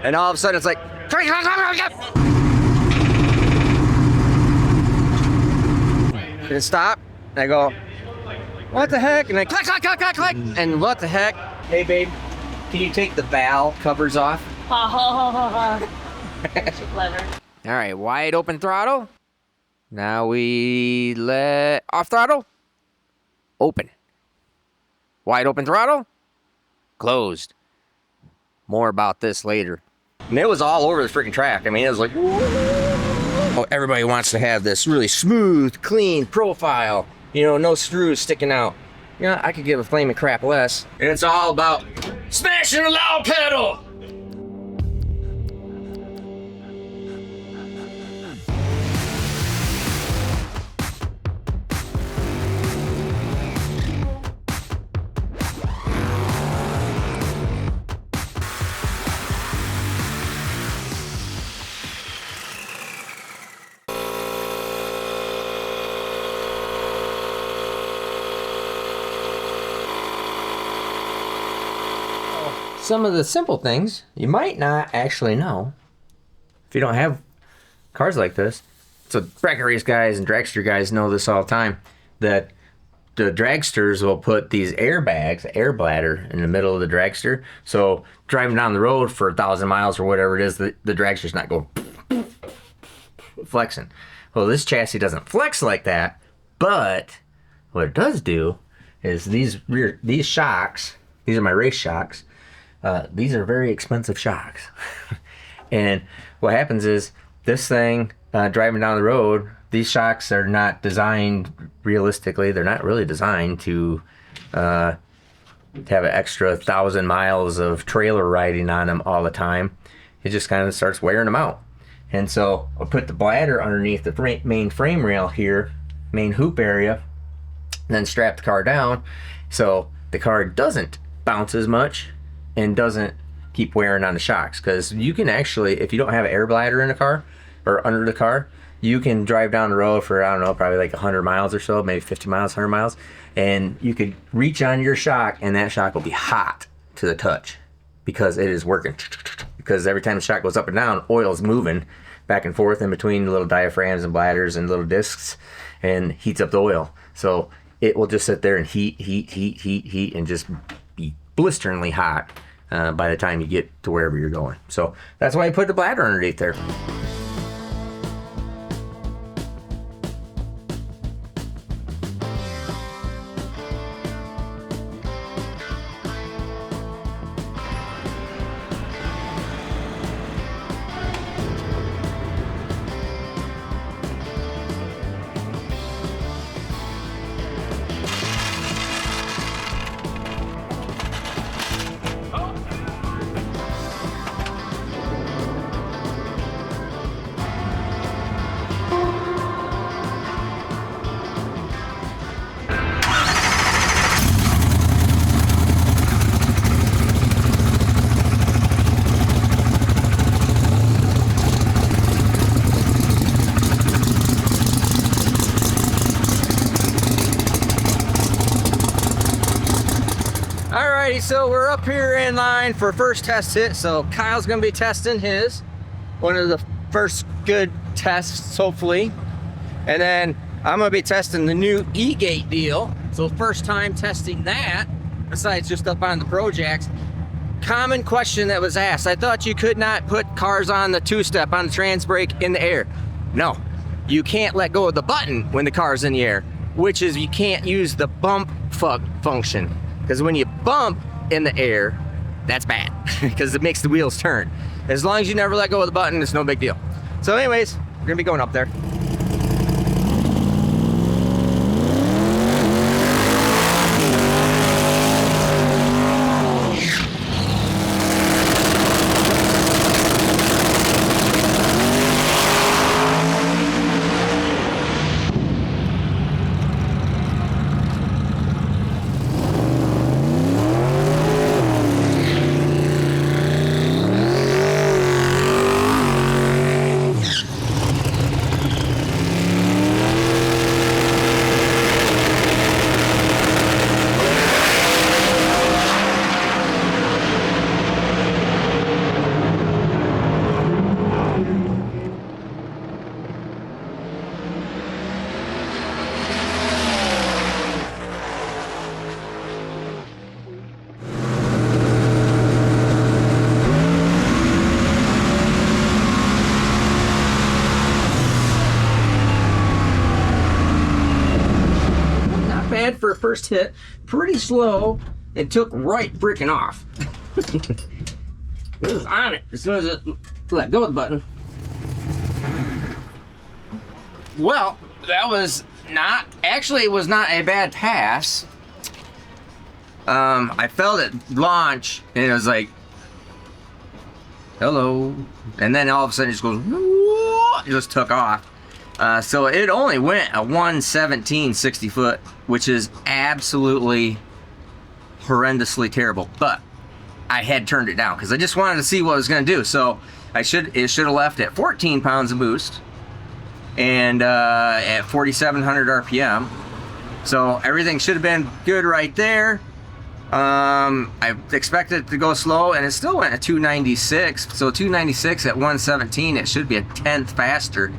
And all of a sudden it's like, and it stopped, and I go, what the heck? And I click, click, click, click, click, and what the heck? Hey babe, can you take the valve covers off? Clever. All right, wide open throttle. Now we let off throttle. Open. Wide open throttle. Closed. More about this later. And it was all over the freaking track. I mean, it was like, oh, everybody wants to have this really smooth, clean profile. You know, no screws sticking out. You know, I could give a flaming crap less. And it's all about smashing the loud pedal. Some of the simple things you might not actually know if you don't have cars like this. So bracket race guys and dragster guys know this all the time, that the dragsters will put these airbags, air bladder, in the middle of the dragster. So driving down the road for 1,000 miles or whatever it is, the dragster's not going flexing. Well, this chassis doesn't flex like that, but what it does do is these shocks, these are my race shocks. These are very expensive shocks. And what happens is this thing, driving down the road, these shocks are not designed realistically. They're not really designed to have an extra 1,000 miles of trailer riding on them all the time. It just kind of starts wearing them out. And so I'll put the bladder underneath the main frame rail here, main hoop area, and then strap the car down so the car doesn't bounce as much and doesn't keep wearing on the shocks. Because you can actually, if you don't have an air bladder in the car or under the car, you can drive down the road for, I don't know, probably like 100 miles or so, maybe 50 miles, 100 miles, and you could reach on your shock and that shock will be hot to the touch because it is working. Because every time the shock goes up and down, oil is moving back and forth in between the little diaphragms and bladders and little discs and heats up the oil. So it will just sit there and heat, and just be blisteringly hot by the time you get to wherever you're going. So that's why I put the bladder underneath there. Alrighty, so we're up here in line for first test hit. So Kyle's gonna be testing his, one of the first good tests, hopefully. And then I'm gonna be testing the new E-Gate deal. So first time testing that, besides just up on the Projects. Common question that was asked. I thought you could not put cars on the two-step, on the trans brake in the air. No, you can't let go of the button when the car's in the air, which is you can't use the bump function. Because when you bump in the air, that's bad because it makes the wheels turn. As long as you never let go of the button, it's no big deal. So anyways, we're gonna be going up there. first hit, pretty slow. It took right freaking off. It was on it as soon as it let go of the button. Well, that was not, actually it was not a bad pass. I felt it launch and it was like, hello. And then all of a sudden it just goes, it just took off. So it only went a 117 60 foot, which is absolutely horrendously terrible. But I had turned it down because I just wanted to see what it was going to do. So it should have left at 14 pounds of boost and at 4,700 RPM. So everything should have been good right there. I expected it to go slow, and it still went at 296. So 296 at 117, it should be a tenth faster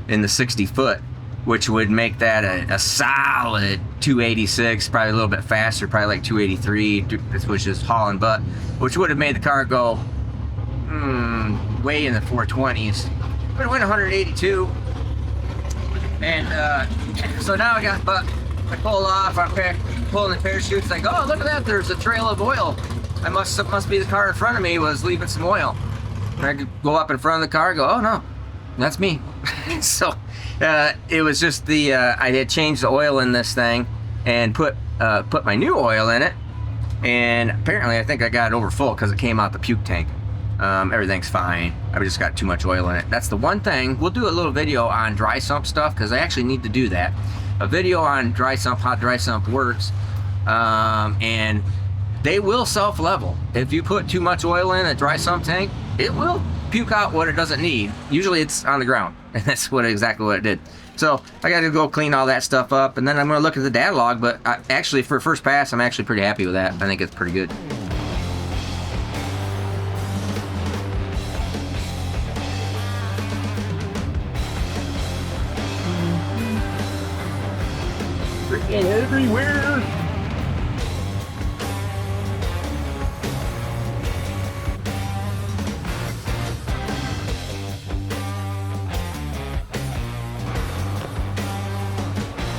in the 60 foot, which would make that a solid 286, probably a little bit faster, probably like 283, which is hauling butt, which would have made the car go way in the 420s. But it went 182, and so now I pull off, I'm pulling the parachutes, like, oh, look at that, there's a trail of oil. I must be the car in front of me was leaving some oil. And I could go up in front of the car and go, oh no, that's me. So it was just I had changed the oil in this thing and put my new oil in it, and apparently I think I got it over full because it came out the puke tank. Everything's fine. I just got too much oil in it. That's the one thing. We'll do a little video on dry sump stuff because I actually need to do that. A video on dry sump, how dry sump works, and they will self-level. If you put too much oil in a dry sump tank, it will puke out what it doesn't need. Usually it's on the ground, and that's exactly what it did. So I got to go clean all that stuff up, and then I'm going to look at the data log. But actually, for first pass, I'm actually pretty happy with that. I think it's pretty good. Freaking everywhere.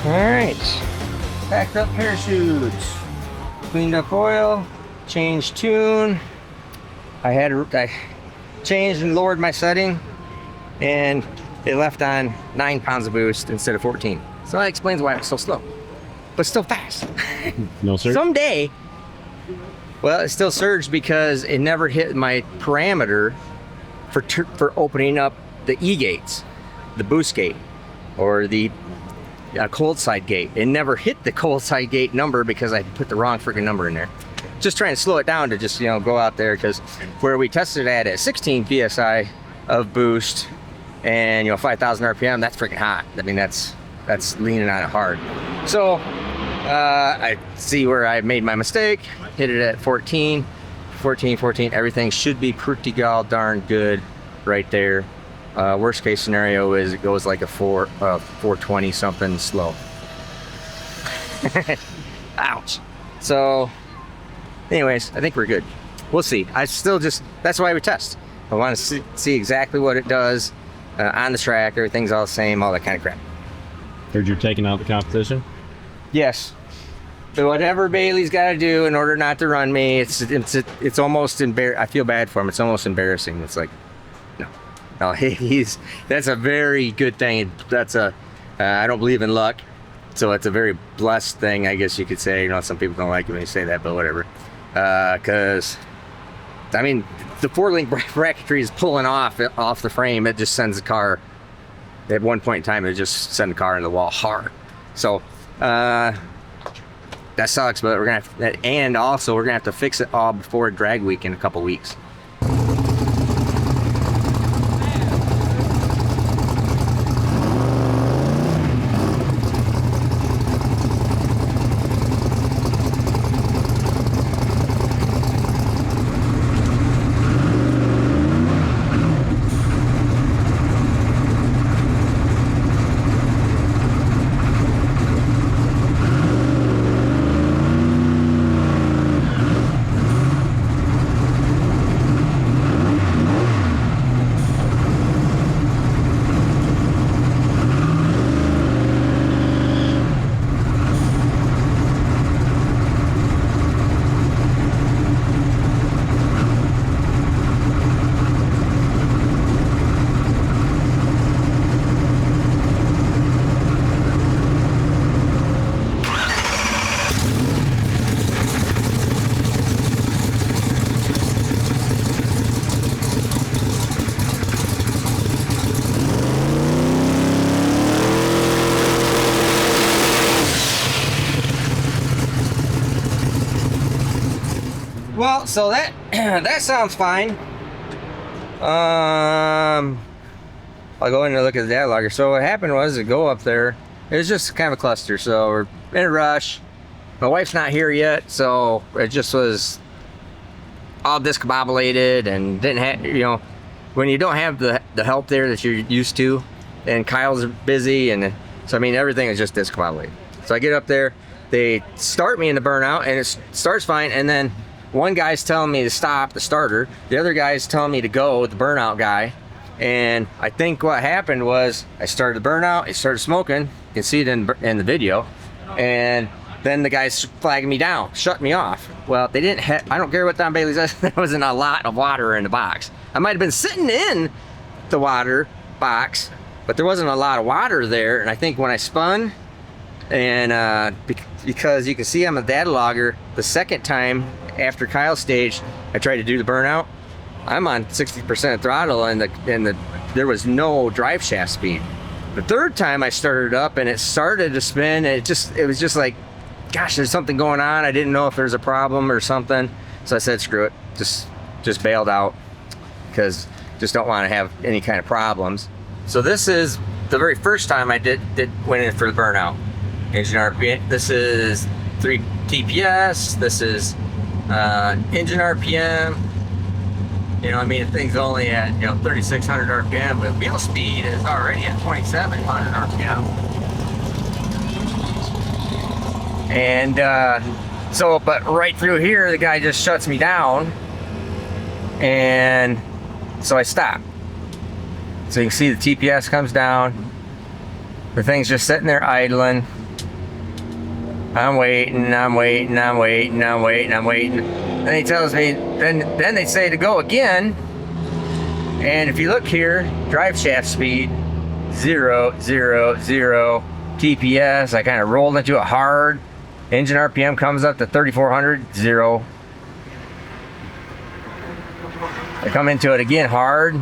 Alright, packed up parachutes, cleaned up oil, changed tune. I changed and lowered my setting, and it left on 9 pounds of boost instead of 14. So that explains why it's so slow, but still fast. No surge? Someday, well, it still surged because it never hit my parameter for opening up the E gates, the boost gate, or the cold side gate. It never hit the cold side gate number because I put the wrong freaking number in there. Just trying to slow it down to just, go out there, because where we tested it at 16 psi of boost and 5,000 RPM, that's freaking hot. I mean, that's leaning on it hard. So I see where I made my mistake, hit it at 14, everything should be pretty darn good right there. Worst case scenario is it goes like a 420 something slow. Ouch. So anyways, I think we're good. We'll see. That's why we test. I want to see exactly what it does on the track. Everything's all the same, all that kind of crap. Heard you're taking out the competition? Yes. But whatever Bailey's got to do in order not to run me, it's almost embarrassing. I feel bad for him. It's almost embarrassing. It's like, no, that's a very good thing. I don't believe in luck, so it's a very blessed thing, I guess you could say. Some people don't like it when you say that, but whatever. Because, I mean, the 4-link bracketry is pulling off the frame. It just sends the car, at one point in time, it just sent the car into the wall hard. So, that sucks, but we're going to have to fix it all before drag week in a couple weeks. Well, so that that sounds fine. I'll go in and look at the data logger. So what happened was, to go up there, it was just kind of a cluster. So we're in a rush. My wife's not here yet, so it just was all discombobulated and didn't have, you know, when you don't have the help there that you're used to, and Kyle's busy, and so I mean everything is just discombobulated. So I get up there, they start me in the burnout, and it starts fine, and then one guy's telling me to stop, the starter. The other guy's telling me to go, the burnout guy. And I think what happened was I started the burnout, it started smoking. You can see it in the video. And then the guys flagged me down, shut me off. Well, they didn't have, I don't care what Don Bailey says, there wasn't a lot of water in the box. I might have been sitting in the water box, but there wasn't a lot of water there. And I think when I spun, and because you can see on the data logger, the second time after Kyle's stage, I tried to do the burnout. I'm on 60% throttle, and there was no drive shaft speed. The third time I started up, and it started to spin, and it was just like, gosh, there's something going on. I didn't know if there's a problem or something, so I said, screw it, just bailed out, because just don't want to have any kind of problems. So this is the very first time I went in for the burnout. Engine RPM. This is 3 TPS. This is engine RPM. You know, I mean, the thing's only at, you know, 3,600 RPM, but wheel speed is already at 2,700 RPM. And but right through here, the guy just shuts me down, and so I stop. So you can see the TPS comes down. The thing's just sitting there idling. I'm waiting. And he tells me, then they say to go again. And if you look here, drive shaft speed, 0, 0, 0. TPS, I kind of rolled into it hard. Engine RPM comes up to 3,400, 0. I come into it again hard,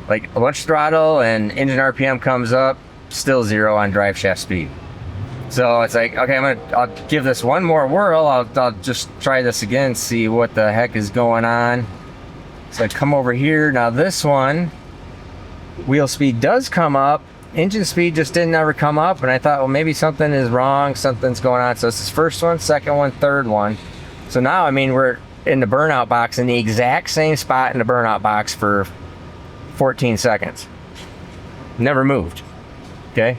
like a bunch of throttle, and engine RPM comes up, still 0 on drive shaft speed. So it's like, okay, I'll give this one more whirl. I'll just try this again, see what the heck is going on. So I come over here. Now this one, wheel speed does come up. Engine speed just didn't ever come up. And I thought, well, maybe something is wrong. Something's going on. So this is first one, second one, third one. So now, I mean, we're in the burnout box, in the exact same spot in the burnout box for 14 seconds. Never moved. Okay.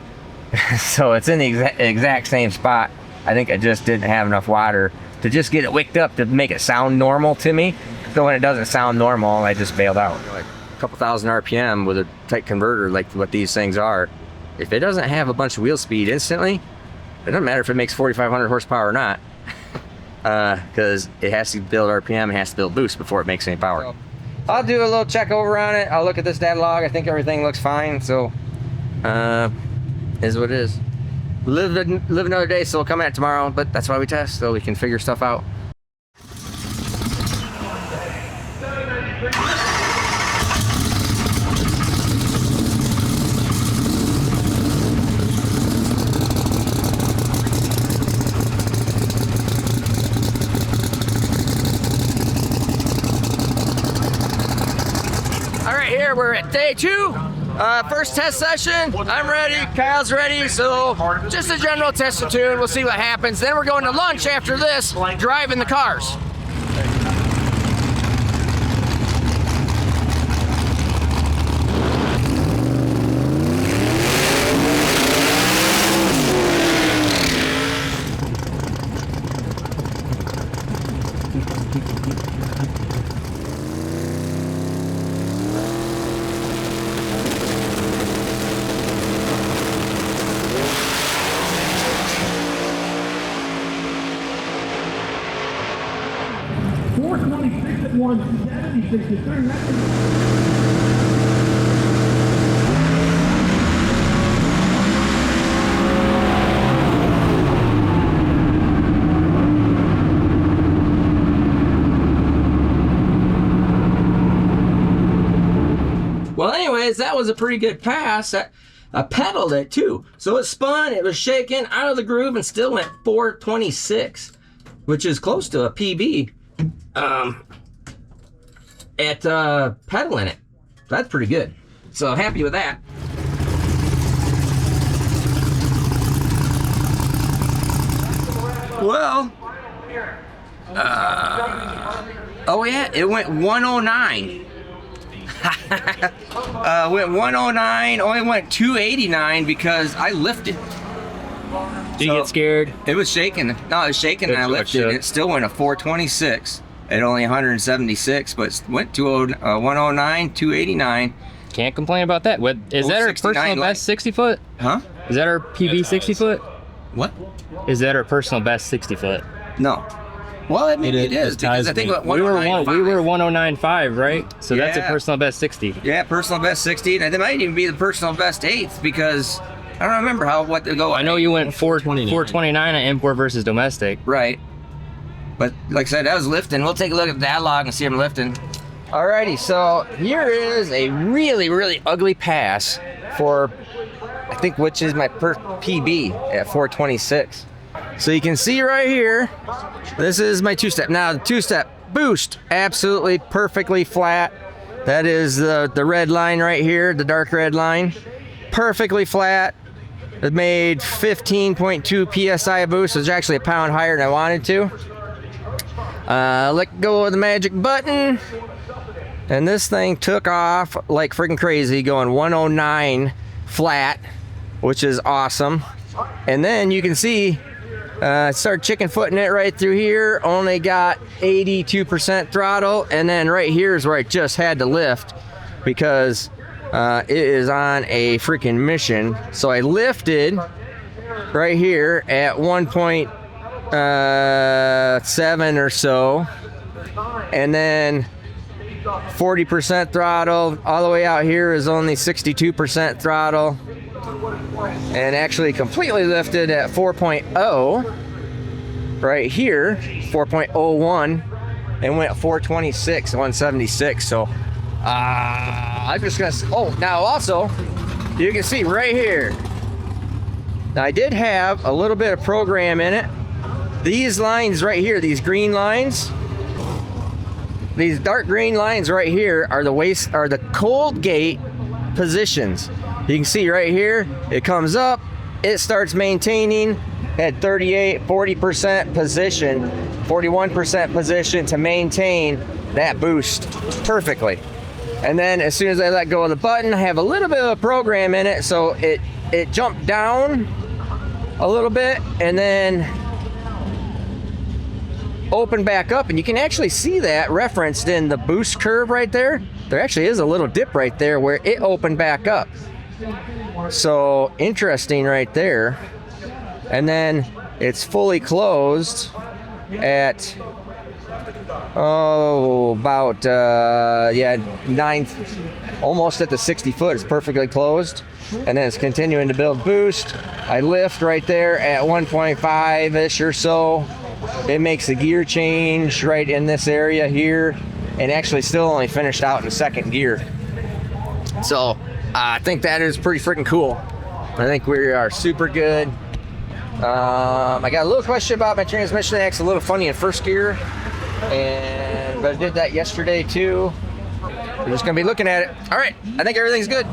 So it's in the exact same spot. I think I just didn't have enough water to just get it wicked up to make it sound normal to me. So when it doesn't sound normal, I just bailed out. Like a couple thousand RPM with a tight converter like what these things are, if it doesn't have a bunch of wheel speed instantly, it doesn't matter if it makes 4,500 horsepower or not, because it has to build RPM, it has to build boost before it makes any power. So I'll do a little check over on it. I'll look at this data log. I think everything looks fine. So is what it is. Live another day, so we'll come at it tomorrow, but that's why we test, so we can figure stuff out. All right, here we're at day 2. First test session. I'm ready. Kyle's ready. So just a general test and tune. We'll see what happens. Then we're going to lunch after this, driving the cars. Well, anyways, that was a pretty good pass. I pedaled it too. So it spun, it was shaking out of the groove, and still went 426, which is close to a PB. at pedaling it. That's pretty good. So happy with that. Well, oh yeah, it went 109. Went 109, only went 289 because I lifted. Do you get scared? It was shaking. No, it was shaking and I lifted. It still went a 426 at only 176, but went to 109, 289. Can't complain about that. What is that? Our 69 personal light. best 60 foot? Huh? Is that our PB 60 foot? What? Is that our personal best 60 foot? No. Well, I mean, it is because I think what we were 109.5. 109.5, right? So that's a Yeah. personal best 60. Yeah, personal best 60, and it might even be the personal best 8th because I don't remember what to go. I know you went 429 at import versus domestic. Right. But like I said, that was lifting. We'll take a look at that log and see him lifting. Alrighty, so here is a really, really ugly pass for, I think, which is my PB at 426. So you can see right here, this is my two-step. Now the two-step boost, absolutely perfectly flat. That is the red line right here, the dark red line. Perfectly flat. It made 15.2 PSI boost. It's actually a pound higher than I wanted to. Let go of the magic button. And this thing took off like freaking crazy, going 109 flat, which is awesome. And then you can see, start chicken footing it right through here. Only got 82% throttle. And then right here is where I just had to lift because it is on a freaking mission. So I lifted right here at 1.7 or so. And then 40% throttle. All the way out here is only 62% throttle. And actually completely lifted at 4.0 right here, 4.01, and went 426, 176. So I'm just gonna, now also you can see right here, now I did have a little bit of program in it. These lines right here, these green lines, these dark green lines right here are the cold gate positions. You can see right here, it comes up, it starts maintaining at 38, 40% position, 41% position to maintain that boost perfectly. And then as soon as I let go of the button, I have a little bit of a program in it, so it jumped down a little bit and then open back up, and you can actually see that referenced in the boost curve right there. There actually is a little dip right there where it opened back up. So interesting right there. And then it's fully closed at about 9, almost at the 60 foot. It's perfectly closed, and then it's continuing to build boost. I lift right there at 1.5-ish or so. It makes a gear change right in this area here, and actually still only finished out in the second gear. So I think that is pretty freaking cool. I think we are super good. I got a little question about my transmission. It acts a little funny in first gear, but I did that yesterday too. We're just gonna be looking at it. All right, I think everything's good.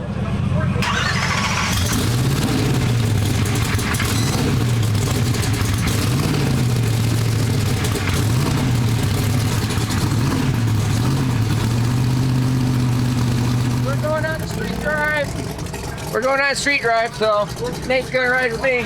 We're going on street drive, so Nate's gonna ride with me.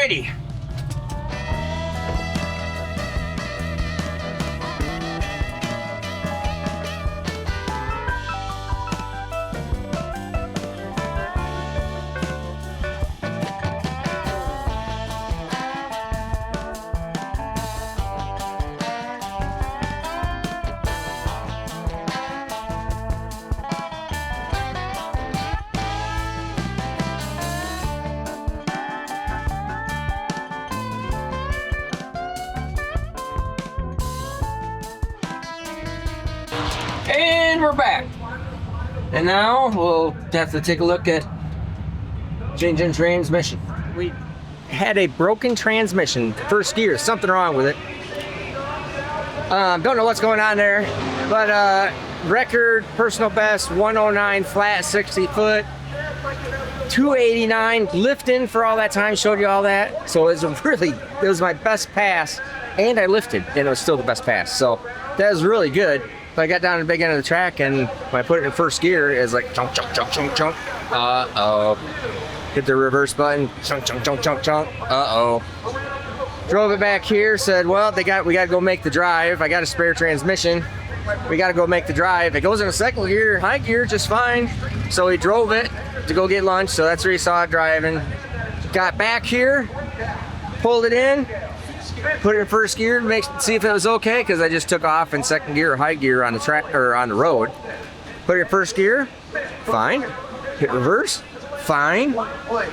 Alrighty. And we're back. And now we'll have to take a look at changing transmission. We had a broken transmission, first gear, something wrong with it. Don't know what's going on there, but record personal best 109 flat 60 foot, 289 lifting for all that time, showed you all that. So it was my best pass, and I lifted, and it was still the best pass. So that was really good. So I got down to the big end of the track, and when I put it in first gear, it's like chunk, chunk, chunk, chunk, chunk. Uh-oh. Hit the reverse button, chunk, chunk, chunk, chunk, chunk. Uh-oh. Drove it back here, said, well, we got to go make the drive. I got a spare transmission. We got to go make the drive. It goes in a second gear, high gear, just fine. So we drove it to go get lunch, so that's where you saw it driving. Got back here, pulled it in, put it in first gear to see if it was okay, because I just took off in second gear or high gear on the track or on the road. Put it in first gear, fine. Hit reverse, fine. But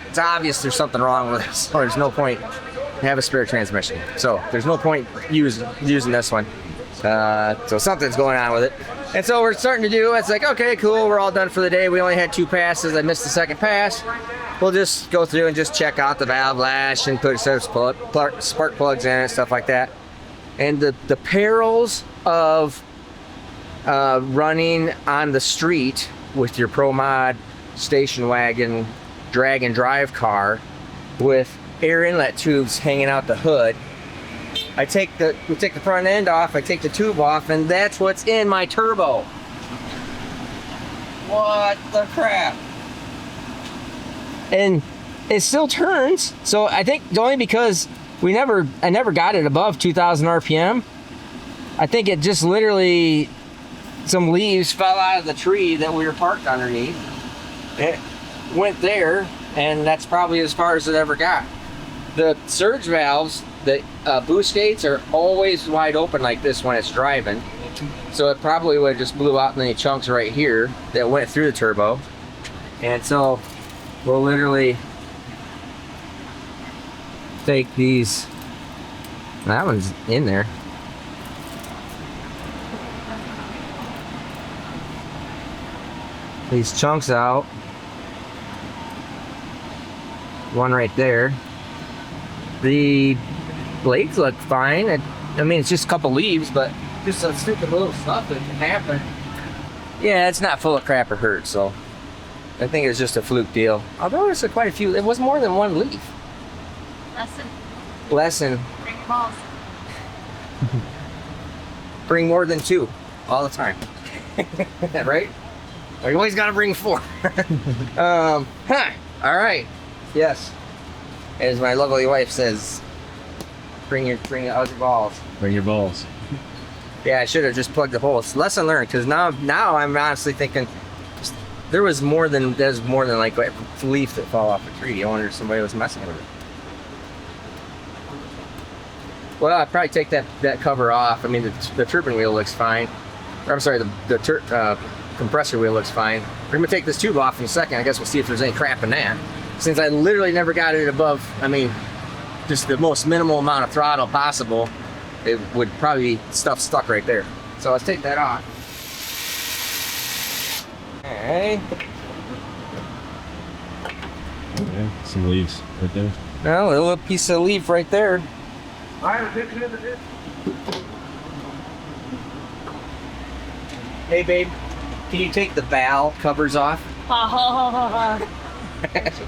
it's obvious there's something wrong with this, or there's no point to have a spare transmission. So there's no point using this one. So something's going on with it. And so we're starting to do, it's like, okay, cool, we're all done for the day. We only had 2 passes. I missed the second pass. We'll just go through and just check out the valve lash and put some spark plugs in and stuff like that. And the perils of running on the street with your Pro Mod station wagon drag and drive car with air inlet tubes hanging out the hood. We take the front end off, I take the tube off, and that's what's in my turbo. What the crap? And it still turns, so I think only because I never got it above 2,000 RPM. I think it just literally, some leaves fell out of the tree that we were parked underneath. It went there, and that's probably as far as it ever got. The surge valves, the boost gates are always wide open like this when it's driving. So it probably would have just blew out in the chunks right here that went through the turbo. And so we'll literally take these, that one's in there. These chunks out. One right there. The blades look fine. I mean, it's just a couple leaves, but just some stupid little stuff that can happen. Yeah, it's not full of crap or hurt, so I think it's just a fluke deal. Although there's quite a few. It was more than one leaf. Lesson. Bring your balls. Bring more than 2 all the time. Right? You always gotta bring 4. All right. Yes. As my lovely wife says, bring your other balls. Bring your balls. Yeah, I should have just plugged the holes. Lesson learned, because now I'm honestly thinking there's more than like a leaf that fell off a tree. I wonder if somebody was messing with it. Well, I'd probably take that cover off. I mean, the turbine wheel looks fine. Or, I'm sorry, the compressor wheel looks fine. We're gonna take this tube off in a second. I guess we'll see if there's any crap in that. Since I literally never got it above, I mean, just the most minimal amount of throttle possible, it would probably be stuff stuck right there. So let's take that off. Okay. Yeah, some leaves right there. Well, a little piece of leaf right there. Hey, babe, can you take the valve covers off? Ha ha ha ha ha.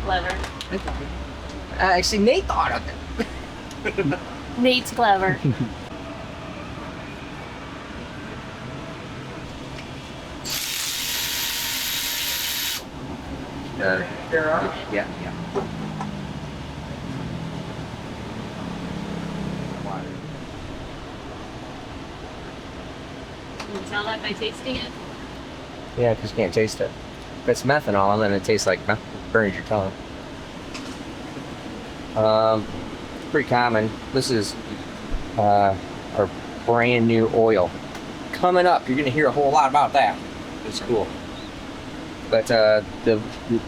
Clever. Actually, Nate thought of it. Nate's clever. Yeah. tell that by tasting it? Yeah, because you can't taste it. If it's methanol, then it tastes like burns your tongue. Pretty common. This is our brand new oil. Coming up, you're gonna hear a whole lot about that. It's cool. But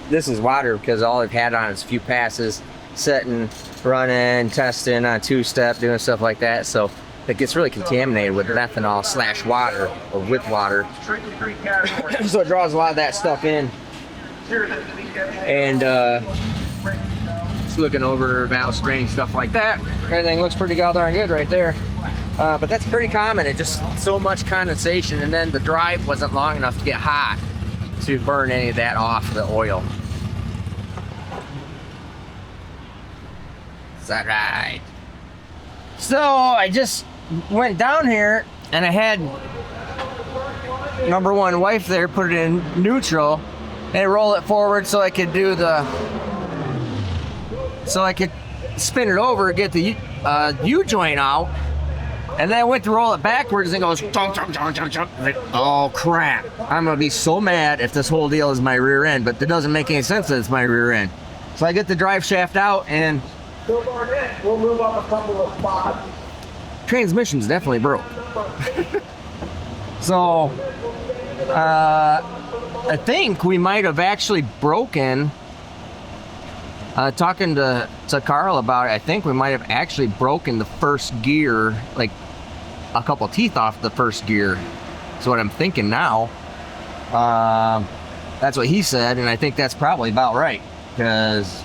this is water because all I've had on is a few passes, setting, running, testing on two-step, doing stuff like that. So it gets really contaminated with methanol / water, or with water. So it draws a lot of that stuff in. And just looking over valve spring, stuff like that. Everything looks pretty goddamn good right there. But that's pretty common. It just so much condensation, and then the drive wasn't long enough to get hot to burn any of that off the oil. Is that right? So I just went down here and I had number one wife there put it in neutral and roll it forward so I could do so I could spin it over, get the U-joint out. And then I went to roll it backwards and it goes chunk, chunk, chunk, chunk, chunk. Like, oh crap. I'm gonna be so mad if this whole deal is my rear end, but it doesn't make any sense that it's my rear end. So I get the drive shaft out and we'll move up a couple of spots. Transmission's definitely broke. So I think we might have actually broken, talking to Carl about it, I think we might have actually broken the first gear, like a couple teeth off the first gear. That's what I'm thinking now. That's what he said, and I think that's probably about right, because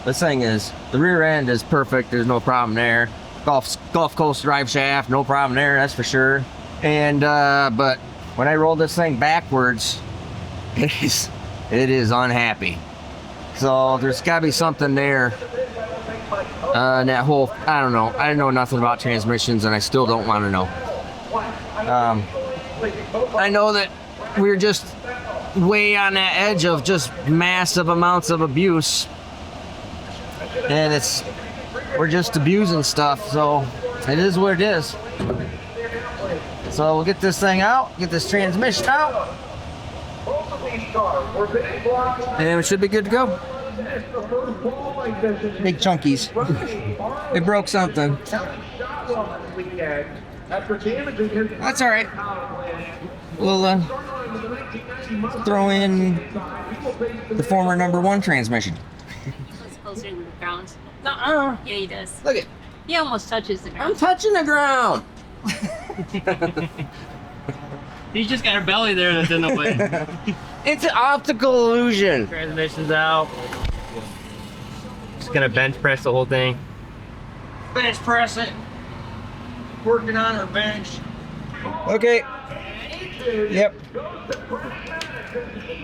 this thing is, the rear end is perfect, there's no problem there. Gulf Coast drive shaft, no problem there, that's for sure. And but when I roll this thing backwards, it is unhappy. So there's got to be something there. That whole, I don't know. I know nothing about transmissions, and I still don't want to know. I know that we're just way on that edge of just massive amounts of abuse, and we're just abusing stuff. So it is what it is. So we'll get this thing out, get this transmission out, and it should be good to go. Big chunkies. It broke something. That's all right. We'll throw in the former number one transmission. It's closer to the ground. Nuh-uh. Yeah, he does. Look it. He almost touches the ground. I'm touching the ground. He's just got a belly there that's in the way. It's an optical illusion. Transmission's out. Just gonna bench press the whole thing. Bench press it. Working on our bench. Okay. Yep.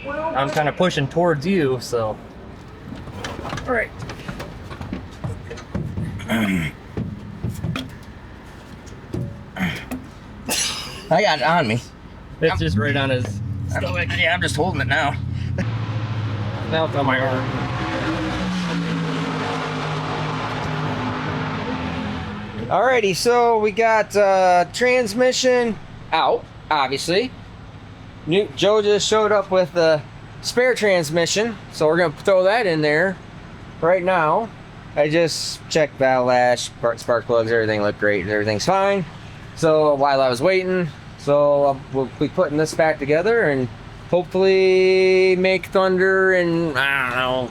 I'm kind of pushing towards you, so. All right. I got it on me. It's just right on his stomach. Yeah, I'm just holding it now. Now it's on my arm. Alrighty, so we got transmission out, obviously. Joe just showed up with the spare transmission, so we're gonna throw that in there right now. I just checked valve lash, spark plugs, everything looked great, everything's fine. So while I was waiting, so we'll be putting this back together and hopefully make thunder in, I don't know,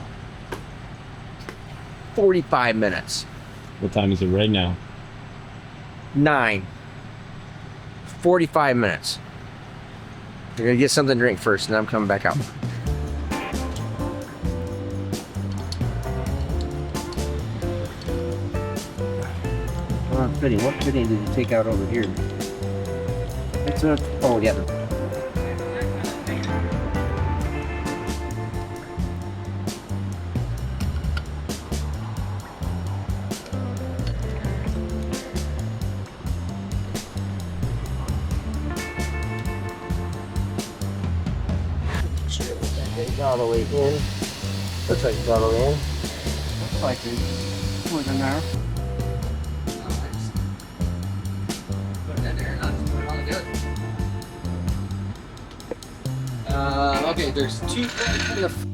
45 minutes. What time is it right now? 9. 45 minutes. We're gonna get something to drink first, and then I'm coming back out. Fitting. What fitting did you take out over here? It's a. Oh, yeah. It's all the way in. Looks like it's all the way in. Looks like it's more than there. Put it in there, not all good. Okay, there's 2 plates in the.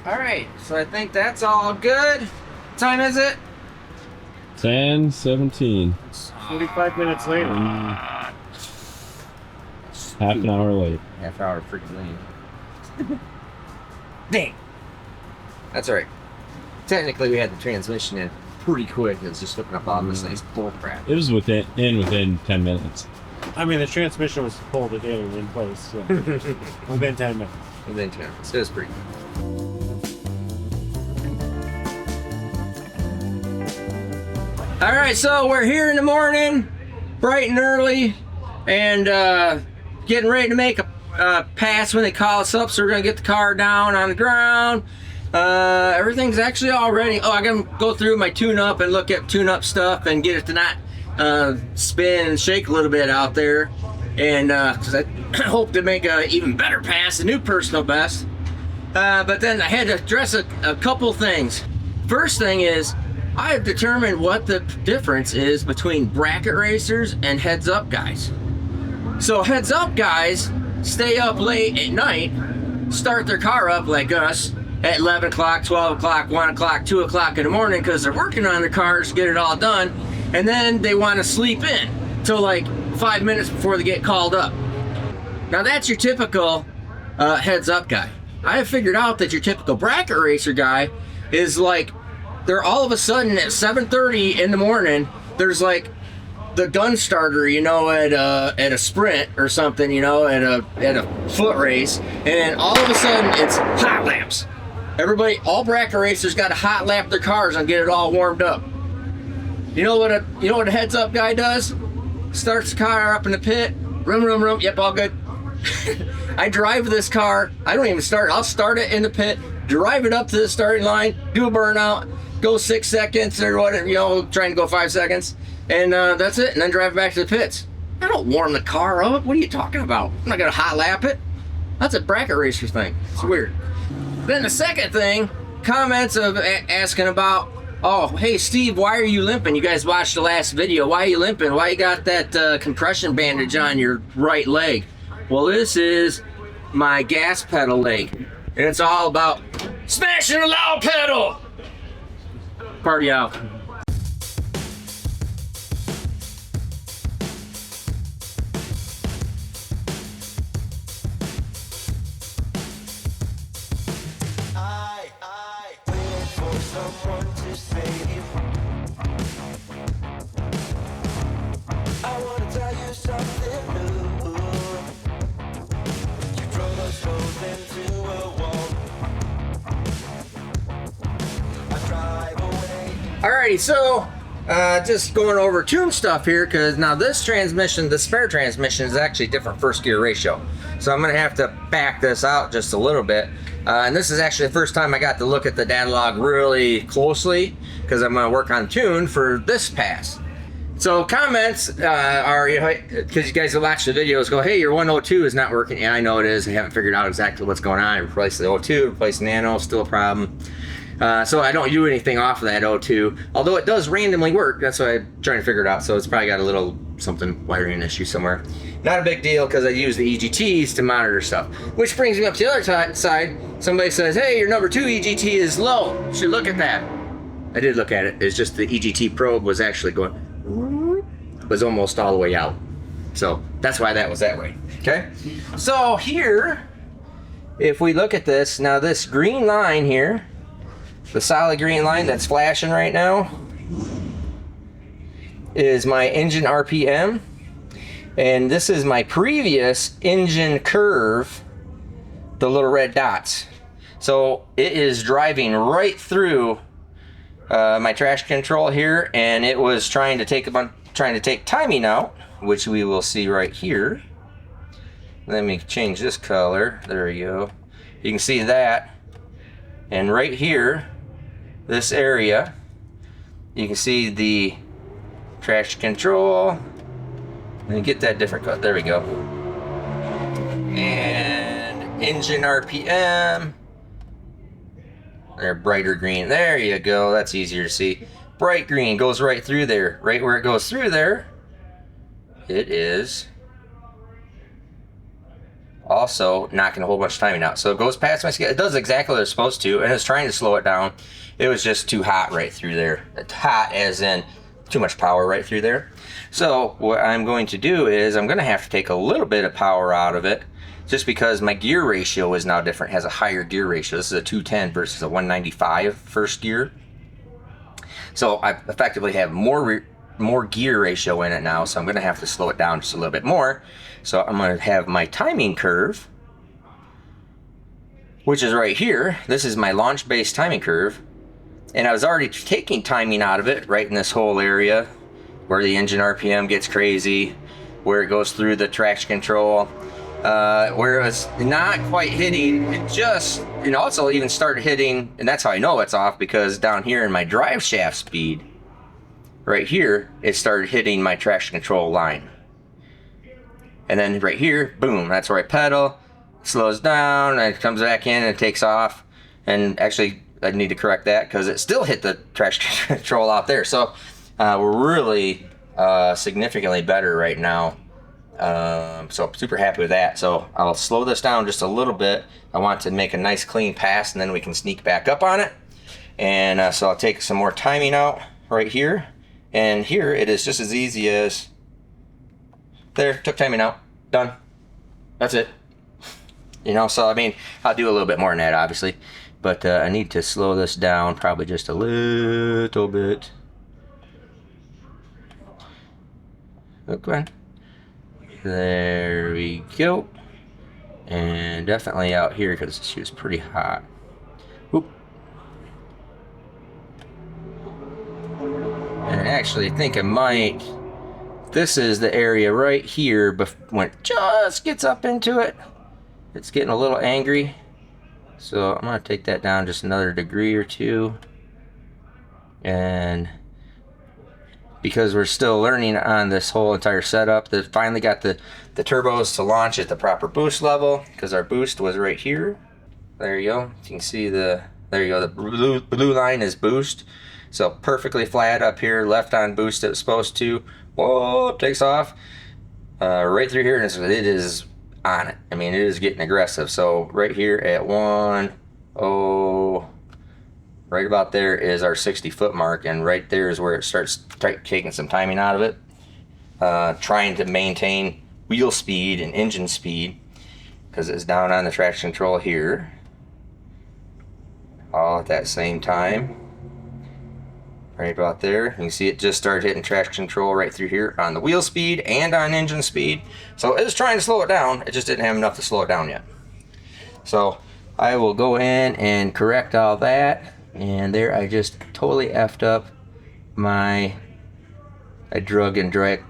Alright, so I think that's all good. What time is it? 10:17. 45 minutes later. Half an hour late. Half hour freaking late. Dang. That's alright. Technically, we had the transmission in pretty quick. It was just hooking up all this nice bull crap. It was within 10 minutes. I mean, the transmission was pulled in place. So. Within 10 minutes. Within 10 minutes. It was pretty good. Alright, so we're here in the morning, bright and early, and getting ready to make a pass when they call us up, so we're going to get the car down on the ground. Everything's actually all ready. Oh, I gotta go through my tune-up and look at tune-up stuff and get it to not spin and shake a little bit out there. And because I hope to make an even better pass, a new personal best. But then I had to address a couple things. First thing is, I have determined what the difference is between bracket racers and heads up guys. So heads up guys stay up late at night, start their car up like us at 11 o'clock, 12 o'clock, 1 o'clock, 2 o'clock in the morning because they're working on their cars to get it all done, and then they want to sleep in till like 5 minutes before they get called up. Now that's your typical heads up guy. I have figured out that your typical bracket racer guy is like, they're all of a sudden at 7:30 in the morning, there's like the gun starter, you know, at a sprint or something, you know, at a foot race, and then all of a sudden it's hot laps. Everybody, all bracket racers got to hot lap their cars and get it all warmed up. You know what a heads up guy does? Starts the car up in the pit, room, yep, all good. I drive this car, I don't even start, I'll start it in the pit, drive it up to the starting line, do a burnout, go 6 seconds or whatever, you know, trying to go 5 seconds, and that's it, and then drive back to the pits. I don't warm the car up. What are you talking about? I'm not gonna hot lap it. That's a bracket racer thing. It's weird. Then the second thing, comments of asking about, oh, hey Steve, why are you limping? You guys watched the last video. Why are you limping? Why you got that compression bandage on your right leg? Well, this is my gas pedal leg, and it's all about smashing the loud pedal. Party out. I wait for someone to save. I want to tell you something new. You drove us both into a wall. I drive away. Alrighty, so just going over tune stuff here, because now this transmission, the spare transmission, is actually different first gear ratio. So I'm going to have to back this out just a little bit. And this is actually the first time I got to look at the data log really closely, because I'm going to work on tune for this pass. So comments are, you know, because you guys will watch the videos, go, hey, your 102 is not working. Yeah, I know it is. I haven't figured out exactly what's going on. I replaced the 02, replaced nano, still a problem. So I don't do anything off of that 02, although it does randomly work. That's why I'm trying to figure it out. So it's probably got a little something wiring issue somewhere. Not a big deal, because I use the EGTs to monitor stuff. Which brings me up to the other side. Somebody says, hey, your number 2 EGT is low. You should look at that. I did look at it. It's just the EGT probe was actually was almost all the way out. So that's why that was that way. Okay. So here, if we look at this, now this green line here, the solid green line that's flashing right now, is my engine RPM. And this is my previous engine curve, the little red dots. So it is driving right through my traction control here, and it was trying to take timing out, which we will see right here. Let me change this color. There we go. You can see that. And right here, this area, you can see the traction control. Let me get that different color. There we go. And engine RPM. They're brighter green. There you go. That's easier to see. Bright green goes right through there. Right where it goes through there, it is also knocking a whole bunch of timing out. So it goes past my scale. It does exactly what it's supposed to, and it's trying to slow it down. It was just too hot right through there. Hot as in too much power right through there. So what I'm going to do is I'm going to have to take a little bit of power out of it, just because my gear ratio is now different. It has a higher gear ratio. This is a 210 versus a 195 first gear. So I effectively have more gear ratio in it now, so I'm going to have to slow it down just a little bit more. So I'm going to have my timing curve, which is right here. This is my launch-based timing curve. And I was already taking timing out of it right in this whole area where the engine RPM gets crazy, where it goes through the traction control, where it was not quite hitting. It just, also even started hitting, and that's how I know it's off, because down here in my drive shaft speed, right here, it started hitting my traction control line. And then right here, boom, that's where I pedal, slows down, and it comes back in and it takes off. And actually, I need to correct that because it still hit the traction control out there. So we're really significantly better right now. So I'm super happy with that. So I'll slow this down just a little bit. I want to make a nice clean pass, and then we can sneak back up on it. And so I'll take some more timing out right here. And here it is just as easy as, there, took timing out, done. That's it. So I mean, I'll do a little bit more than that, obviously. But I need to slow this down probably just a little bit. Okay. There we go. And definitely out here because this is pretty hot. Whoop. And actually, I think I might. This is the area right here when it just gets up into it. It's getting a little angry. So I'm going to take that down just another degree or two. And because we're still learning on this whole entire setup, they finally got the turbos to launch at the proper boost level, because our boost was right here. There you go. You can see there you go. The blue line is boost. So perfectly flat up here, left on boost it was supposed to. Whoa, takes off. Right through here, and it is on it. I mean, it is getting aggressive. So right here at 1:0, right about there is our 60-foot mark, and right there is where it starts taking some timing out of it. Trying to maintain wheel speed and engine speed, because it's down on the traction control here. All at that same time. Right about there, you can see it just started hitting traction control right through here on the wheel speed and on engine speed. So it was trying to slow it down, it just didn't have enough to slow it down yet. So I will go in and correct all that. And there, I just totally effed up I drug and dragged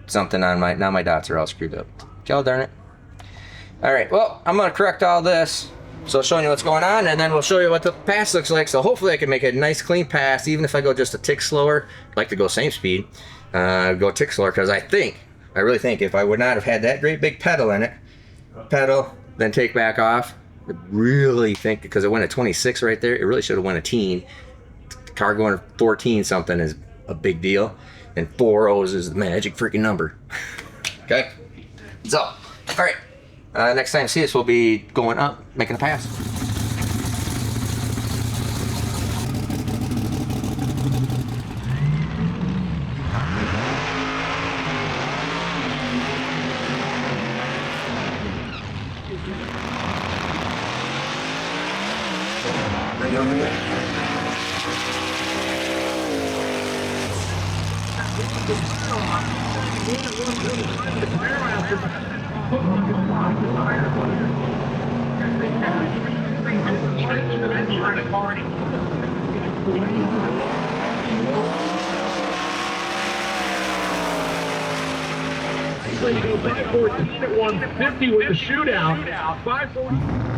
something on now my dots are all screwed up. God darn it. All right, well, I'm gonna correct all this. So showing you what's going on, and then we'll show you what the pass looks like. So hopefully I can make a nice clean pass, even if I go just a tick slower. I'd like to go same speed, go a tick slower, because I really think if I would not have had that great big pedal in it, then take back off, I really think, because it went at 26 right there, it really should have went a teen. The car going to 14 something is a big deal, and 4 O's is the magic freaking number. Okay, so, all right. Next time you see us, we'll be going up, making a pass. So you go 514 at 150 with the shootout. 514.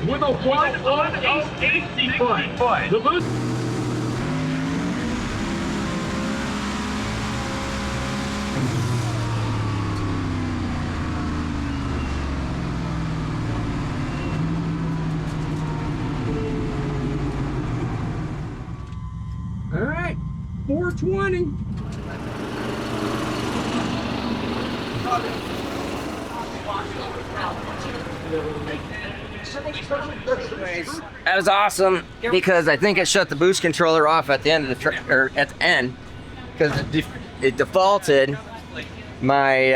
With a 180 foot. The boost. All right, 420. Anyways, that was awesome because I think it shut the boost controller off at the end of the or at the end because it defaulted my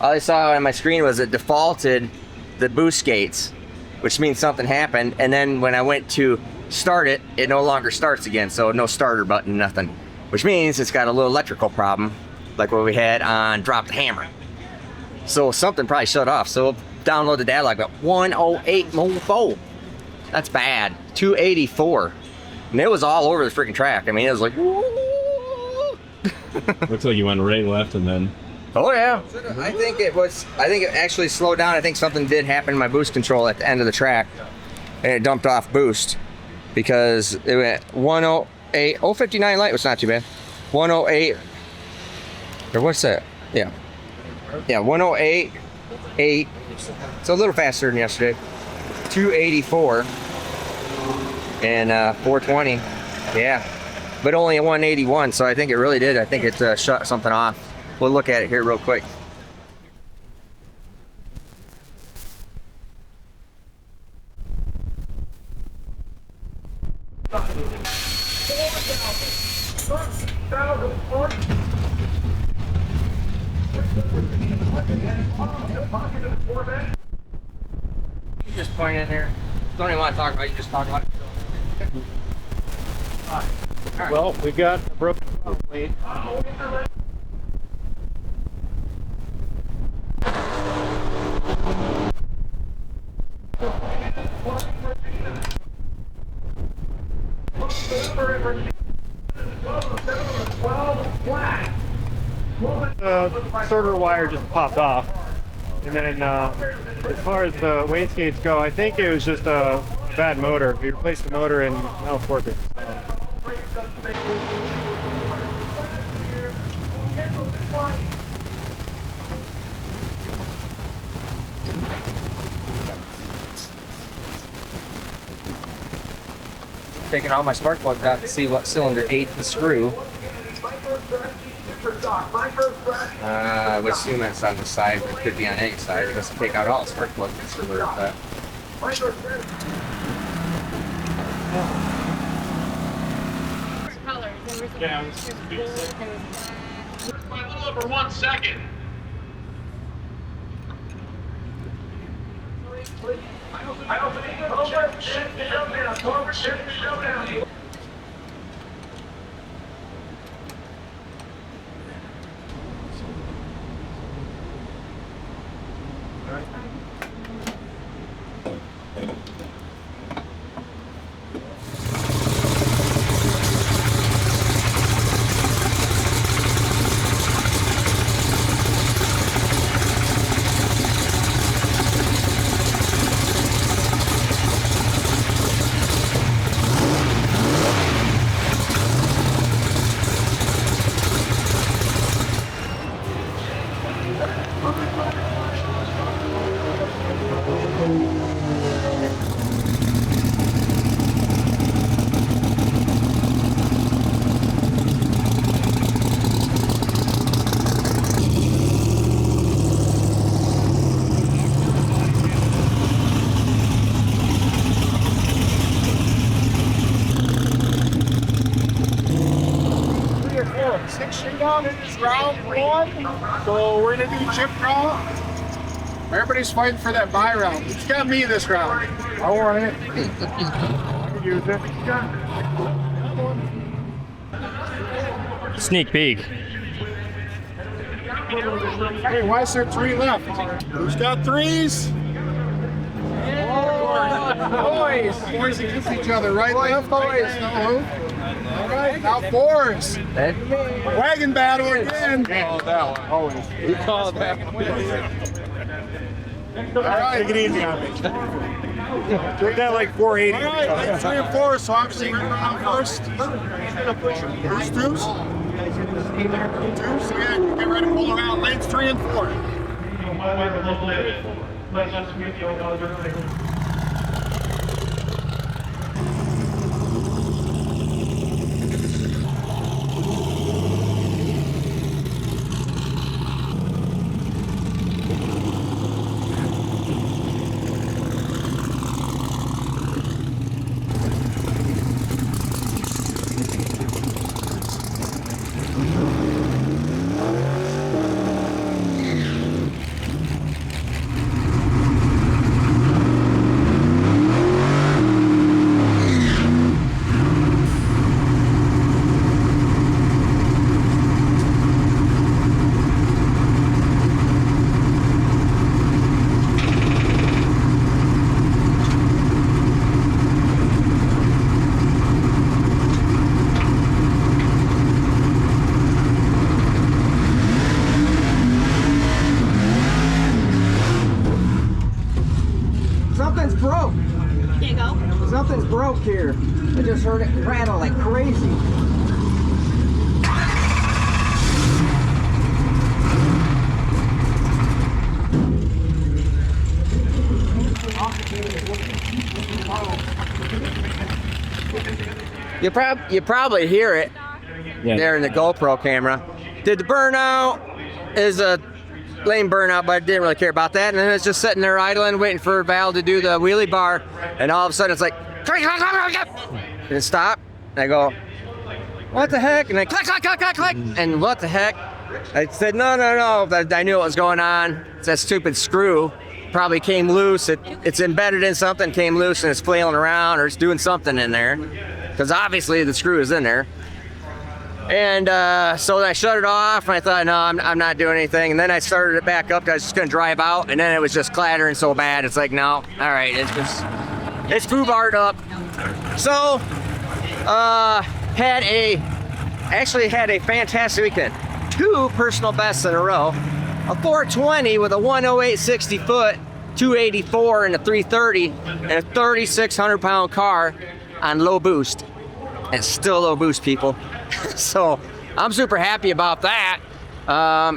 all I saw on my screen was it defaulted the boost gates, which means something happened, and then when I went to start it, it no longer starts again, so no starter button, nothing, which means it's got a little electrical problem like what we had on Drop the Hammer. So something probably shut off. So download the data like that 108 mofo. That's bad. 284. And it was all over the freaking track. I mean, it was like, woo. Looks like you went right left and then. Oh yeah. I think it actually slowed down. I think something did happen in my boost control at the end of the track. And it dumped off boost because it went 108. 059 light was not too bad. 108. Or what's that? Yeah. Yeah, 108. 8. So a little faster than yesterday. 284 and 420. Yeah, but only a 181. So I think it really did. I think it shut something off. We'll look at it here real quick. You just point in there. Don't even want to talk about it. You just talk about it. All right. Well, we got a broken plate. Starter wire just popped off. And then as far as the wastegates go, I think it was just a bad motor. We replaced the motor and now it's working. Taking all my spark plugs out to see what cylinder 8 the screw. I would assume that's on the side, but it could be on any side. It doesn't take out all the spark plugs and screw it up that. Colors. There was Yeah, there was blue, there was black. A little over 1 second. done. It's round 1. So we're gonna do chip draw. Everybody's fighting for that buy round. It's got me this round. I want it. I can use it. Sneak peek. Hey, why is there 3 left? Who's got 3s? Boys! Boys against each other, right? Left, boys. All right, now 4s. Wagon battle again. Oh, that one. Always. You call it that. All right, take it easy on me. Take that like 480. All right, 3 and 4, so obviously we're going out first. Who's 2s? 2s, so yeah, get ready to pull around. Lanes 3 and 4. Something's broke. Can't go. Something's broke here. I just heard it rattle like crazy. You probably hear it there in the GoPro camera. Did the burnout is a lane burnout, but I didn't really care about that. And then it's just sitting there idling, waiting for Val to do the wheelie bar. And all of a sudden it's like, and it stopped. And I go, what the heck? And I click, click, click, click, click. And what the heck? I said, no. I knew what was going on. It's that stupid screw. Probably came loose. It's embedded in something, came loose, and it's flailing around, or it's doing something in there. Because obviously the screw is in there. And so I shut it off, and I thought, no, I'm not doing anything. And then I started it back up. I was just going to drive out, and then it was just clattering so bad. It's like, no, all right, it's foobarred up. So, actually had a fantastic weekend. 2 personal bests in a row. A 420 with a 108/60 foot, 284 and a 330, and a 3,600 pound car on low boost. And still low boost, people. So I'm super happy about that.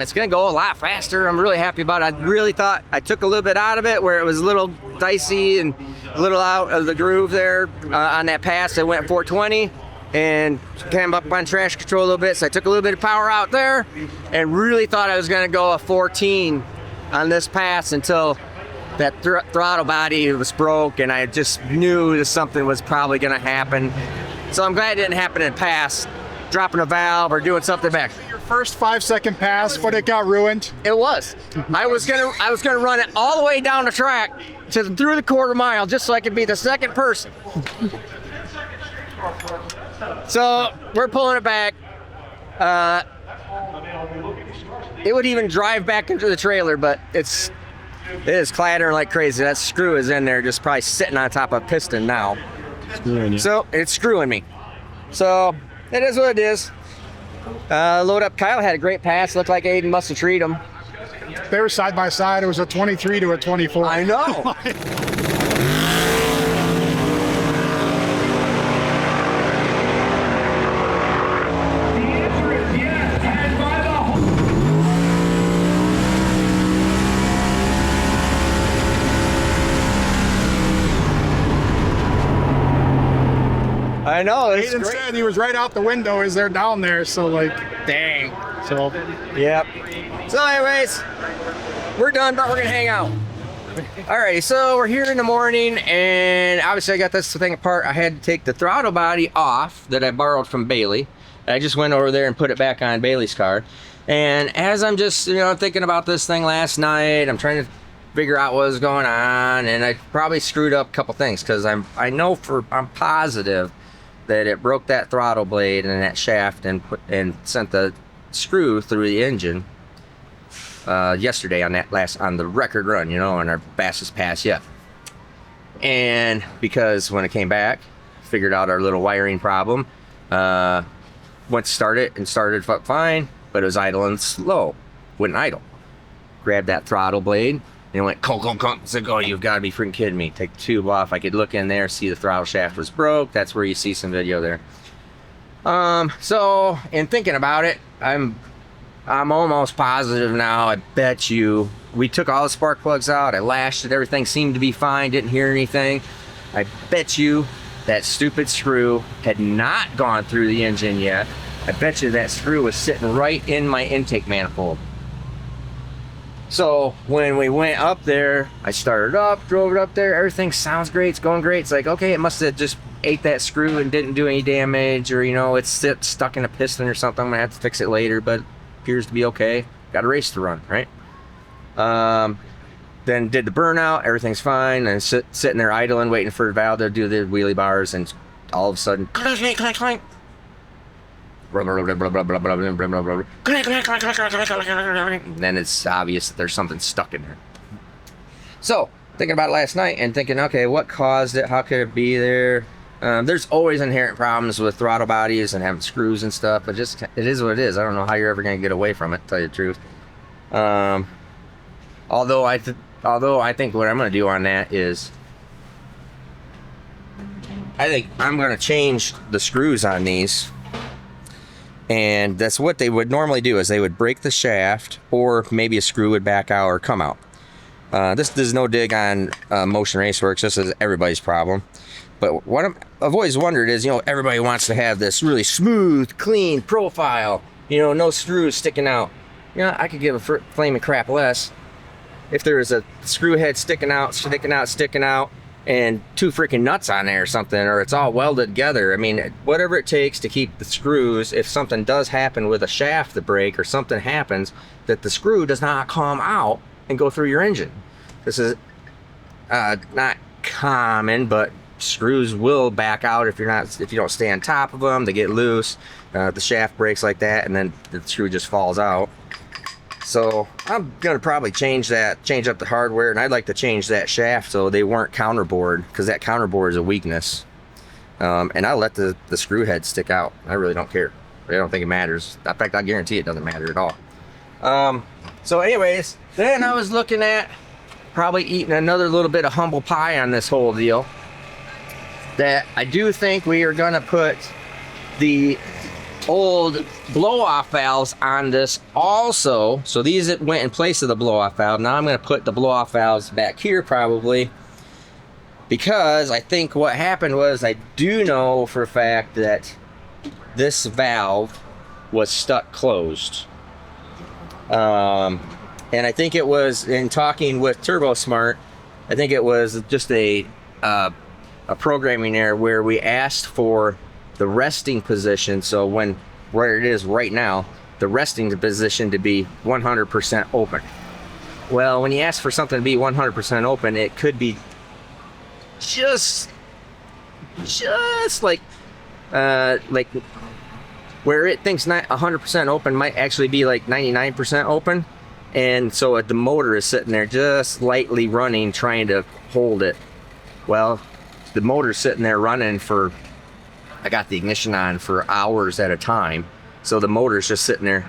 It's gonna go a lot faster. I'm really happy about it. I really thought I took a little bit out of it where it was a little dicey and a little out of the groove there on that pass. I went 420 and came up on traction control a little bit. So I took a little bit of power out there and really thought I was gonna go a 14 on this pass until that throttle body was broke, and I just knew that something was probably gonna happen. So I'm glad it didn't happen in pass, dropping a valve or doing something back. Your first 5-second pass, but it got ruined. It was. I was gonna run it all the way down the track through the quarter mile just so I could be the second person. So we're pulling it back. It would even drive back into the trailer, but it is clattering like crazy. That screw is in there, just probably sitting on top of a piston now. So it's screwing me. So it is what it is. Load up. Kyle had a great pass. Looked like Aiden must have treated him. They were side by side. It was a 23 to a 24. I know. I know. Aiden said he was right out the window as they're down there, so like, dang. So, yep. So anyways, we're done, but we're gonna hang out. Alrighty, so we're here in the morning, and obviously I got this thing apart. I had to take the throttle body off that I borrowed from Bailey. I just went over there and put it back on Bailey's car. And as I'm just, thinking about this thing last night, I'm trying to figure out what was going on, and I probably screwed up a couple things because I'm positive that it broke that throttle blade and that shaft and sent the screw through the engine yesterday on the record run, on our fastest pass yet. And because when it came back, figured out our little wiring problem, went to start it and started fine, but it was idling slow, wouldn't idle. Grabbed that throttle blade and it went conk, conk, conk. It's like, oh, you've got to be freaking kidding me. Take the tube off. I could look in there, see the throttle shaft was broke. That's where you see some video there. So in thinking about it, I'm almost positive now. I bet you we took all the spark plugs out. I lashed it. Everything seemed to be fine. Didn't hear anything. I bet you that stupid screw had not gone through the engine yet. I bet you that screw was sitting right in my intake manifold. So when we went up there, I started up, drove it up there. Everything sounds great. It's going great. It's like, okay, it must have just ate that screw and didn't do any damage, or it's stuck in a piston or something. I'm gonna have to fix it later, but appears to be okay. Got a race to run, right? Then did the burnout. Everything's fine. And sitting there idling, waiting for the valve to do the wheelie bars, and all of a sudden, clank, clank, clank. Then it's obvious that there's something stuck in there. So thinking about it last night and thinking, okay, what caused it? How could it be there? There's always inherent problems with throttle bodies and having screws and stuff, but it is what it is. I don't know how you're ever going to get away from it, to tell you the truth. Although I think what I'm going to do on that is, I think I'm going to change the screws on these. And that's what they would normally do, is they would break the shaft, or maybe a screw would back out or come out. This is no dig on Motion Raceworks. This is everybody's problem. But what I've always wondered is, everybody wants to have this really smooth, clean profile. No screws sticking out. I could give a flaming crap less if there was a screw head sticking out, and two freaking nuts on there or something, or it's all welded together. I mean, whatever it takes to keep the screws, if something does happen with a shaft to break or something happens, that the screw does not come out and go through your engine. This is not common, but screws will back out if you don't stay on top of them. They get loose, the shaft breaks like that, and then the screw just falls out. So I'm gonna probably change up the hardware, and I'd like to change that shaft so they weren't counterbored, because that counterboard is a weakness. And I'll let the screw head stick out. I really don't care. I don't think it matters. In fact, I guarantee it doesn't matter at all. So anyways, then I was looking at probably eating another little bit of humble pie on this whole deal. That I do think we are gonna put the old blow-off valves on this also. So these went in place of the blow-off valve. Now I'm going to put the blow-off valves back here probably, because I think what happened was, I do know for a fact that this valve was stuck closed. And I think it was, in talking with TurboSmart, I think it was just a programming error where we asked for the resting position. So where it is right now, the resting position to be 100% open. Well, when you ask for something to be 100% open, it could be just like where it thinks not 100% open might actually be like 99% open. And so the motor is sitting there just lightly running, trying to hold it. Well, the motor's sitting there running for, I got the ignition on for hours at a time. So the motor's just sitting there,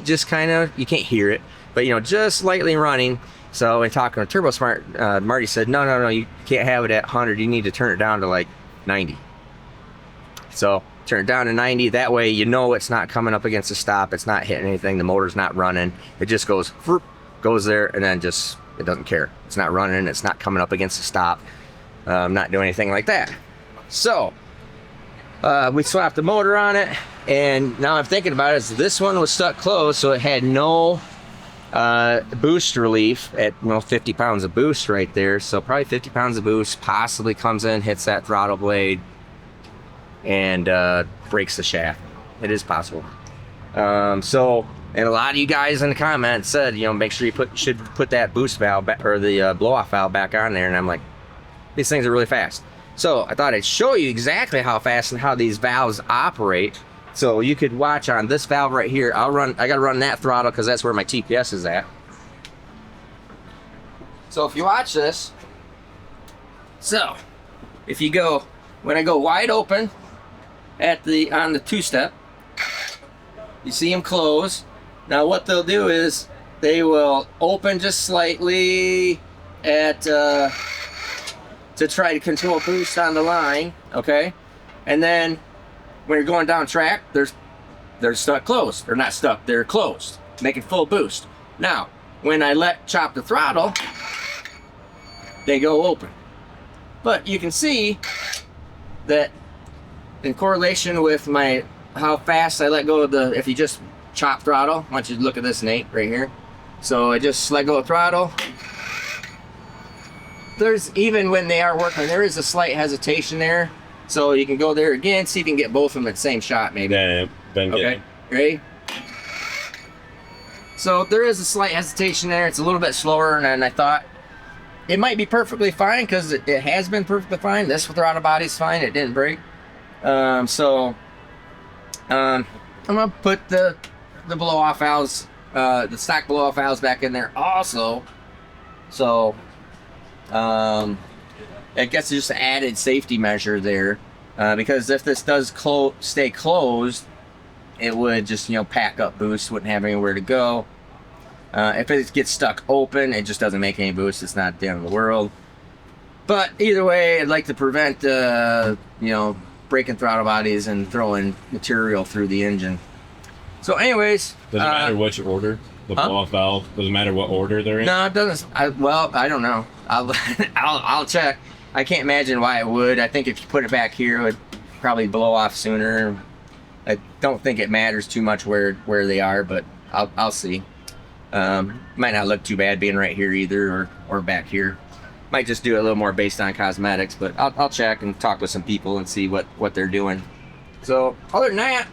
just kind of, you can't hear it, but just lightly running. So in talking to TurboSmart, Marty said, no, you can't have it at 100. You need to turn it down to like 90. So turn it down to 90. That way, it's not coming up against the stop. It's not hitting anything. The motor's not running. It just goes there, and then just, it doesn't care. It's not running. It's not coming up against the stop. Not doing anything like that. So we swapped the motor on it, and now I'm thinking about it, is this one was stuck closed, so it had no boost relief at 50 pounds of boost right there. So probably 50 pounds of boost possibly comes in, hits that throttle blade, and breaks the shaft. It is possible. So, and a lot of you guys in the comments said, make sure you should put that boost valve back, or the blow-off valve back on there. And I'm like, these things are really fast. So I thought I'd show you exactly how fast and how these valves operate. So you could watch on this valve right here. I gotta run that throttle because that's where my TPS is at. So if you watch this, so if you go, when I go wide open on the two-step, you see them close. Now what they'll do is they will open just slightly to try to control boost on the line, okay? And then when you're going down track, they're stuck closed. They're not stuck, they're closed, making full boost. Now, when I chop the throttle, they go open. But you can see that in correlation with how fast I let go of if you just chop throttle, I want you to look at this, Nate, right here. So I just let go of throttle. Even when they are working, there is a slight hesitation there. So you can go there again, see if you can get both of them at the same shot, maybe. Yeah, been okay, ready? So there is a slight hesitation there. It's a little bit slower than I thought. It might be perfectly fine because it has been perfectly fine. This throttle body's fine. It didn't break. I'm gonna put the blow-off valves, the stock blow-off valves back in there also. So I guess it's just an added safety measure there, because if this does stay closed, it would just pack up boost, wouldn't have anywhere to go. If it gets stuck open, it just doesn't make any boost. It's not the end of the world. But either way, I'd like to prevent breaking throttle bodies and throwing material through the engine. So anyways, does it matter which order the blow-off valve? Doesn't matter what order they're in. No, it doesn't. I don't know. I'll check. I can't imagine why it would. I think if you put it back here, it would probably blow off sooner. I don't think it matters too much where they are, but I'll see. Might not look too bad being right here either, or back here. Might just do a little more based on cosmetics, but I'll check and talk with some people and see what they're doing. So other than that,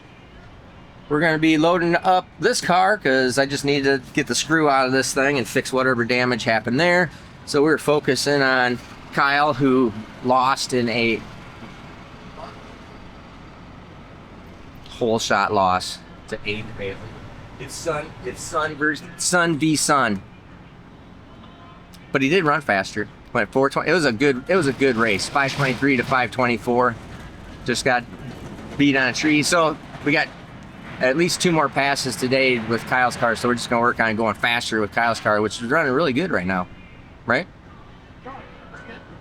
we're going to be loading up this car because I just need to get the screw out of this thing and fix whatever damage happened there. So we're focusing on Kyle, who lost in a whole shot loss to Aiden Bailey. It's son v son. But he did run faster. Went 420. It was a good race. 523 to 524. Just got beat on a tree. So we got at least 2 more passes today with Kyle's car. So we're just gonna work on going faster with Kyle's car, which is running really good right now, right?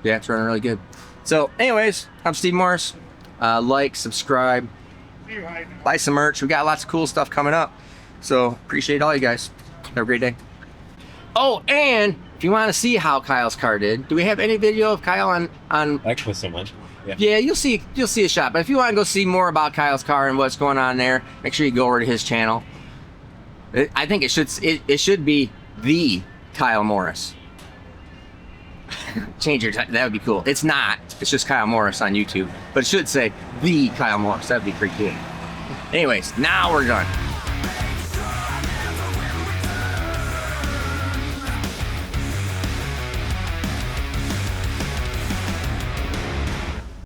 Yeah, it's running really good. So anyways, I'm Steve Morris. Like, subscribe, buy some merch. We got lots of cool stuff coming up. So appreciate all you guys. Have a great day. Oh, and if you want to see how Kyle's car did, do we have any video of Kyle on Actually, so much. Yeah, you'll see a shot. But if you want to go see more about Kyle's car and what's going on there, make sure you go over to his channel. I think it should be the Kyle Morris. Change your that would be cool. It's not. It's just Kyle Morris on YouTube, but it should say the Kyle Morris. That'd be pretty cool. Anyways, now we're done.